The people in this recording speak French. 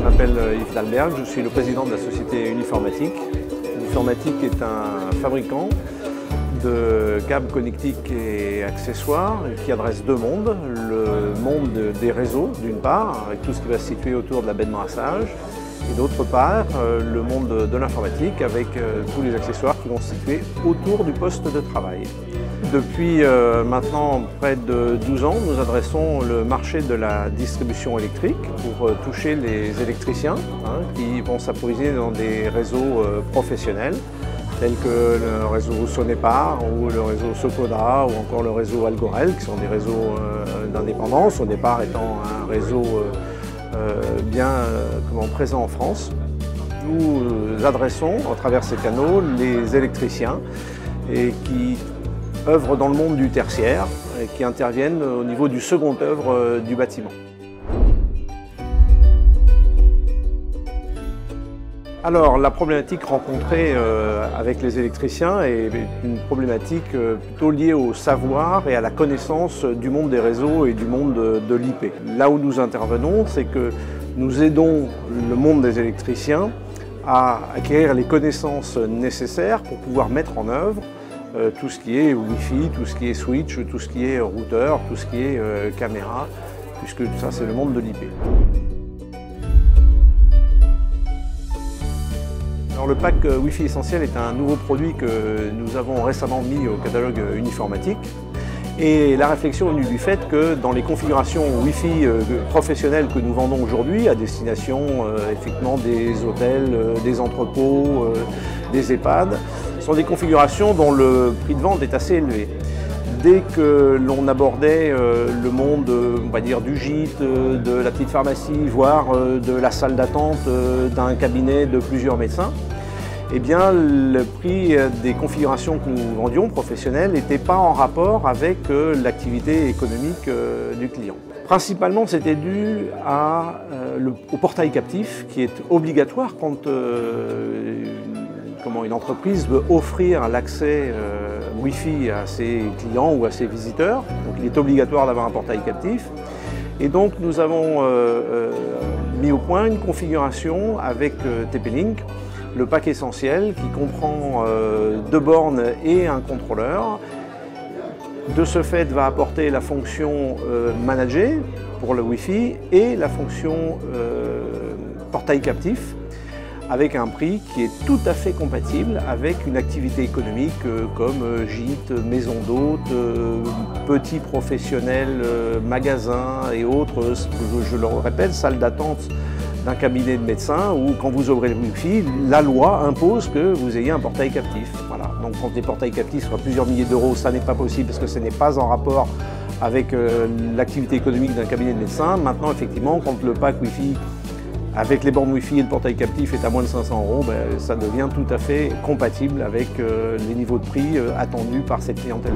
m'appelle Yves Dalberg, je suis le président de la société Uniformatique. Uniformatique est un fabricant de câbles connectiques et accessoires qui adresse deux mondes. Le monde des réseaux d'une part, avec tout ce qui va se situer autour de la baie de brassage, et d'autre part le monde de l'informatique avec tous les accessoires qui vont se situer autour du poste de travail. Depuis maintenant près de 12 ans, nous adressons le marché de la distribution électrique pour toucher les électriciens qui vont s'approvisionner dans des réseaux professionnels tels que le réseau Sonepar ou le réseau Socoda ou encore le réseau Algorel, qui sont des réseaux d'indépendance, Sonepar étant un réseau bien présent en France. Nous adressons à travers ces canaux les électriciens et qui œuvrent dans le monde du tertiaire et qui interviennent au niveau du second œuvre du bâtiment. Alors la problématique rencontrée avec les électriciens est une problématique plutôt liée au savoir et à la connaissance du monde des réseaux et du monde de l'IP. Là où nous intervenons, c'est que nous aidons le monde des électriciens à acquérir les connaissances nécessaires pour pouvoir mettre en œuvre tout ce qui est Wi-Fi, tout ce qui est switch, tout ce qui est routeur, tout ce qui est caméra, puisque ça c'est le monde de l'IP. Alors, le pack Wi-Fi Essentiel est un nouveau produit que nous avons récemment mis au catalogue Uniformatique. Et la réflexion est venue du fait que dans les configurations Wi-Fi professionnelles que nous vendons aujourd'hui, à destination effectivement des hôtels, des entrepôts, des EHPAD, sont des configurations dont le prix de vente est assez élevé. Dès que l'on abordait le monde, on va dire, du gîte, de la petite pharmacie, voire de la salle d'attente d'un cabinet de plusieurs médecins, eh bien, le prix des configurations que nous vendions professionnelles n'était pas en rapport avec l'activité économique du client. Principalement, c'était dû au portail captif qui est obligatoire quand une entreprise veut offrir l'accès Wi-Fi à ses clients ou à ses visiteurs. Donc il est obligatoire d'avoir un portail captif. Et donc nous avons mis au point une configuration avec TP-Link, le pack essentiel qui comprend deux bornes et un contrôleur. De ce fait, va apporter la fonction manager pour le Wi-Fi et la fonction portail captif, avec un prix qui est tout à fait compatible avec une activité économique comme gîte, maison d'hôtes, petits professionnels, magasins et autres, je le répète, salle d'attente d'un cabinet de médecin où quand vous ouvrez le Wi-Fi, la loi impose que vous ayez un portail captif. Voilà. Donc quand les portails captifs sont à plusieurs milliers d'euros, ça n'est pas possible parce que ce n'est pas en rapport avec l'activité économique d'un cabinet de médecin. Maintenant, effectivement, quand le pack Wi-Fi avec les bornes Wi-Fi et le portail captif est à moins de 500 €, ça devient tout à fait compatible avec les niveaux de prix attendus par cette clientèle.